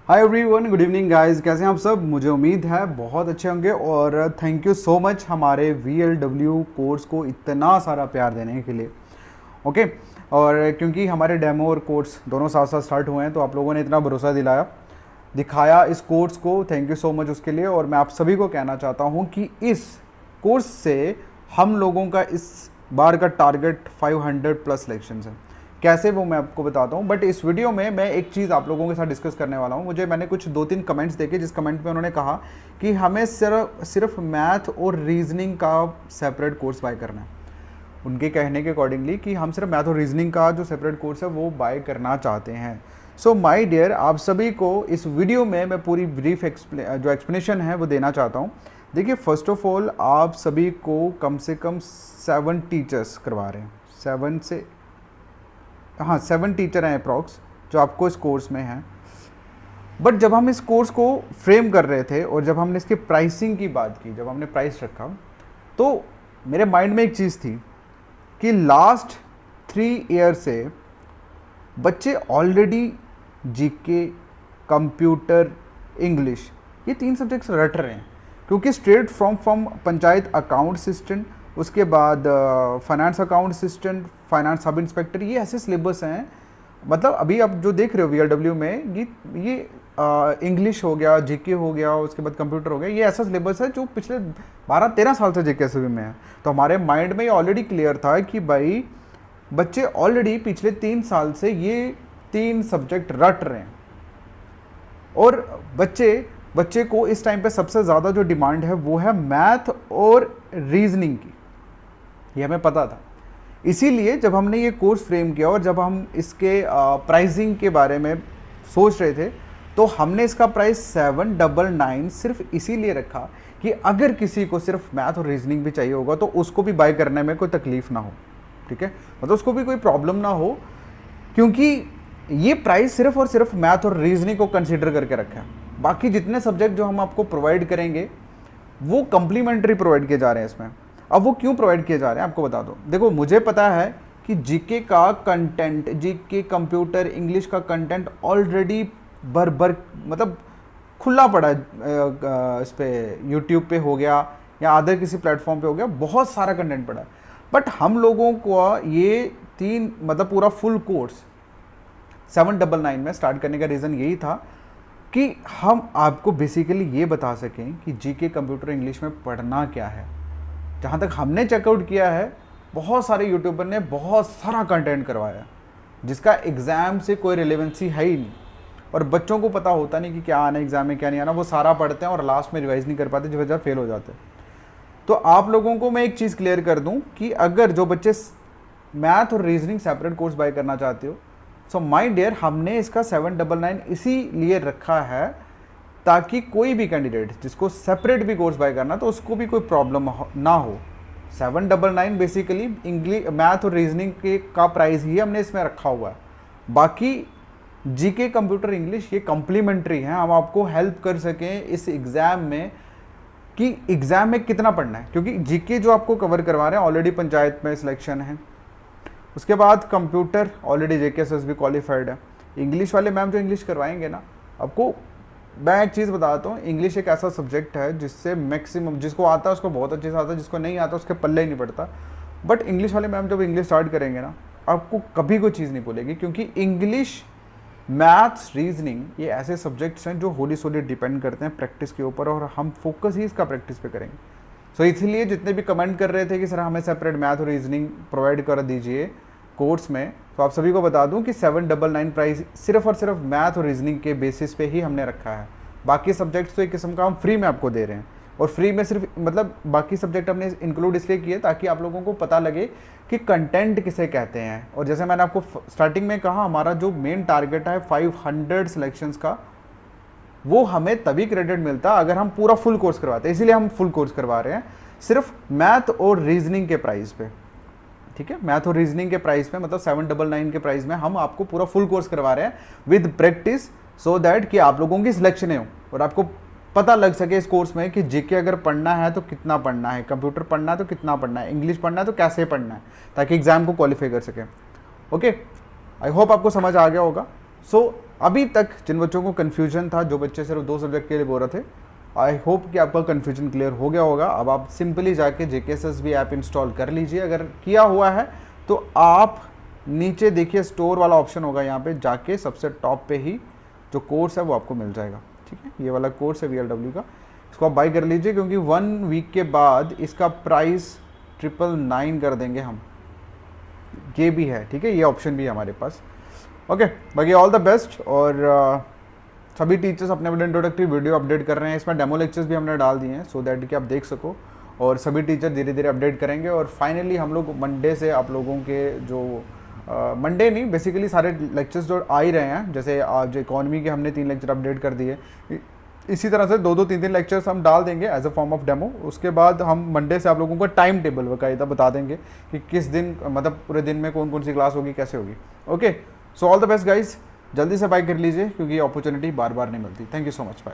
Hi everyone, good evening guys. कैसे हैं आप सब? मुझे उम्मीद है बहुत अच्छे होंगे और थैंक यू सो मच हमारे VLW कोर्स को इतना सारा प्यार देने के लिए। ओके। और क्योंकि हमारे डेमो और कोर्स दोनों साथ साथ स्टार्ट हुए हैं तो आप लोगों ने इतना भरोसा दिखाया इस कोर्स को, थैंक यू सो मच उसके लिए। और मैं आप सभी को कहना चाहता हूँ कि इस कोर्स से हम लोगों का इस बार का टारगेट 500 प्लस सिलेक्शंस है। कैसे, वो मैं आपको बताता हूँ। बट इस वीडियो में मैं एक चीज़ आप लोगों के साथ डिस्कस करने वाला हूँ। मैंने कुछ 2-3 कमेंट्स देखे जिस कमेंट में उन्होंने कहा कि हमें सिर्फ मैथ और रीजनिंग का सेपरेट कोर्स बाय करना है। उनके कहने के अकॉर्डिंगली कि हम सिर्फ मैथ और रीजनिंग का जो सेपरेट कोर्स है वो बाय करना चाहते हैं। सो माय डियर, आप सभी को इस वीडियो में मैं पूरी ब्रीफ जो एक्सप्लेनेशन है वो देना चाहता हूँ। देखिए, फर्स्ट ऑफ ऑल आप सभी को कम से कम 7 टीचर्स करवा रहे हैं। 7 टीचर हैं अप्रॉक्स जो आपको इस कोर्स में हैं। बट जब हम इस कोर्स को फ्रेम कर रहे थे और जब हमने इसकी प्राइसिंग की बात की, जब हमने प्राइस रखा, तो मेरे माइंड में एक चीज़ थी कि लास्ट 3 ईयर से बच्चे ऑलरेडी जीके, कंप्यूटर, इंग्लिश, ये 3 सब्जेक्ट्स रट रहे हैं। क्योंकि straight from panchayat account assistant, उसके बाद finance account assistant, finance sub inspector, ये ऐसे सिलेबस हैं। मतलब अभी आप जो देख रहे हो VLW में, ये इंग्लिश हो गया, जीके हो गया, उसके बाद कंप्यूटर हो गया, ये ऐसा सिलेबस है जो पिछले 12-13 साल से JKSB में है। तो हमारे माइंड में ये ऑलरेडी क्लियर था कि भाई बच्चे ऑलरेडी पिछले 3 साल से ये 3 सब्जेक्ट रट रहे हैं। और बच्चे को इस टाइम पे सबसे ज़्यादा जो डिमांड है वो है मैथ और रीजनिंग की, ये हमें पता था। इसीलिए जब हमने ये कोर्स फ्रेम किया और जब हम इसके प्राइसिंग के बारे में सोच रहे थे, तो हमने इसका प्राइस 799 सिर्फ इसीलिए रखा कि अगर किसी को सिर्फ मैथ और रीजनिंग भी चाहिए होगा तो उसको भी बाय करने में कोई तकलीफ ना हो। ठीक है, मतलब उसको भी कोई प्रॉब्लम ना हो, क्योंकि ये प्राइस सिर्फ और सिर्फ मैथ और रीजनिंग को कंसिडर करके रखा है। बाकी जितने सब्जेक्ट जो हम आपको प्रोवाइड करेंगे वो कम्प्लीमेंट्री प्रोवाइड किए जा रहे हैं इसमें। अब वो क्यों प्रोवाइड किए जा रहे हैं आपको बता दो। देखो, मुझे पता है कि जीके का कंटेंट, जीके, कंप्यूटर, इंग्लिश का कंटेंट ऑलरेडी भर मतलब खुला पड़ा है। इस पे यूट्यूब पे हो गया या अदर किसी प्लेटफॉर्म पे हो गया, बहुत सारा कंटेंट पड़ा है। बट हम लोगों को ये 3 मतलब पूरा फुल कोर्स 799 में स्टार्ट करने का रीज़न यही था कि हम आपको बेसिकली ये बता सकें कि जीके, कंप्यूटर, इंग्लिश में पढ़ना क्या है। जहाँ तक हमने चेकआउट किया है, बहुत सारे यूट्यूबर ने बहुत सारा कंटेंट करवाया जिसका एग्ज़ाम से कोई रिलेवेंसी है ही नहीं। और बच्चों को पता होता नहीं कि क्या आना है एग्ज़ाम में, क्या नहीं आना। वो सारा पढ़ते हैं और लास्ट में रिवाइज़ नहीं कर पाते, जिस वजह फेल हो जाते हैं। तो आप लोगों को मैं एक चीज़ क्लियर कर दूं कि अगर जो बच्चे मैथ और रीजनिंग सेपरेट कोर्स बाय करना चाहते हो, सो माय डियर, हमने इसका 799 इसीलिए रखा है ताकि कोई भी कैंडिडेट जिसको सेपरेट भी कोर्स बाय करना तो उसको भी कोई प्रॉब्लम ना हो। 799 बेसिकली इंग्लिश, मैथ और रीजनिंग के का प्राइस ही हमने इसमें रखा हुआ है। बाकी जीके, कंप्यूटर, इंग्लिश ये कम्प्लीमेंट्री हैं। हम आपको हेल्प कर सकें इस एग्ज़ाम में कि एग्ज़ाम में कितना पढ़ना है, क्योंकि जीके जो आपको कवर करवा रहे हैं ऑलरेडी पंचायत में सिलेक्शन है। उसके बाद कंप्यूटर ऑलरेडी JKSB क्वालिफाइड है। इंग्लिश वाले मैम जो इंग्लिश करवाएंगे ना, आपको मैं एक चीज़ बताता हूँ, इंग्लिश एक ऐसा सब्जेक्ट है जिससे मैक्सिमम, जिसको आता है उसको बहुत अच्छे से आता है, जिसको नहीं आता उसके पल्ले ही नहीं पड़ता। बट इंग्लिश वाले मैम जब इंग्लिश स्टार्ट करेंगे ना, आपको कभी कोई चीज़ नहीं बोलेगी, क्योंकि इंग्लिश, मैथ्स, रीजनिंग ये ऐसे सब्जेक्ट्स हैं जो होली सोली डिपेंड करते हैं प्रैक्टिस के ऊपर, और हम फोकस ही इसका प्रैक्टिस पे करेंगे। सो इसलिए जितने भी कमेंट कर रहे थे कि सर हमें सेपरेट मैथ और रीजनिंग प्रोवाइड कर दीजिए कोर्स में, तो आप सभी को बता दूं कि 799 प्राइस सिर्फ और सिर्फ मैथ और रीजनिंग के बेसिस पे ही हमने रखा है। बाकी सब्जेक्ट्स तो एक किस्म का हम फ्री में आपको दे रहे हैं। और फ्री में सिर्फ मतलब बाकी सब्जेक्ट हमने इंक्लूड इसलिए किए ताकि आप लोगों को पता लगे कि कंटेंट किसे कहते हैं। और जैसे मैंने आपको स्टार्टिंग में कहा, हमारा जो मेन टारगेट है 500 सिलेक्शंस का, वो हमें तभी क्रेडिट मिलता अगर हम पूरा फुल कोर्स करवाते हैं। इसीलिए हम फुल कोर्स करवा रहे हैं सिर्फ मैथ और रीजनिंग के प्राइस पे। ठीक है, मैथ और रीजनिंग के प्राइस पे, मतलब 799 के प्राइस में हम आपको पूरा फुल कोर्स करवा रहे हैं विद प्रैक्टिस, सो दैट कि आप लोगों की सिलेक्शन हो और आपको पता लग सके इस कोर्स में कि जीके अगर पढ़ना है तो कितना पढ़ना है, कंप्यूटर पढ़ना है तो कितना पढ़ना है, इंग्लिश पढ़ना है तो कैसे पढ़ना है, ताकि एग्जाम को क्वालिफाई कर सके। ओके, आई होप आपको समझ आ गया होगा। सो अभी तक जिन बच्चों को कन्फ्यूजन था, जो बच्चे सिर्फ 2 सब्जेक्ट के लिए बोल रहे थे, आई होप कि आपका कन्फ्यूजन क्लियर हो गया होगा। अब आप सिंपली जाके JKSSB ऐप इंस्टॉल कर लीजिए। अगर किया हुआ है तो आप नीचे देखिए स्टोर वाला ऑप्शन होगा, यहाँ पे जाके सबसे टॉप पे ही जो कोर्स है वो आपको मिल जाएगा। ठीक है, ये वाला कोर्स है VLW का, इसको आप बाई कर लीजिए, क्योंकि 1 वीक के बाद इसका प्राइस 999 कर देंगे हम। ये भी है, ठीक है, ये ऑप्शन भी है हमारे पास। ओके, बाकी ऑल द बेस्ट। और सभी टीचर्स अपने अपने इंट्रोडक्टरी वीडियो अपडेट कर रहे हैं, इसमें डेमो लेक्चर्स भी हमने डाल दिए हैं सो दैट कि आप देख सको, और सभी टीचर धीरे धीरे अपडेट करेंगे। और फाइनली हम लोग मंडे से आप लोगों के जो मंडे नहीं, बेसिकली सारे लेक्चर्स जो आ ही रहे हैं, जैसे आज इकोनॉमी के हमने 3 लेक्चर अपडेट कर दिए, इसी तरह से 2-2 3-3 लेक्चर्स हम डाल देंगे as a form of demo. उसके बाद हम मंडे से आप लोगों को टाइम टेबल बाकायदा बता देंगे कि किस दिन, मतलब पूरे दिन में कौन कौन सी क्लास होगी, कैसे होगी। Okay, so all the best guys, जल्दी से बाय कर लीजिए, क्योंकि ये अपॉर्चुनिटी बार बार नहीं मिलती। Thank you so much, bye.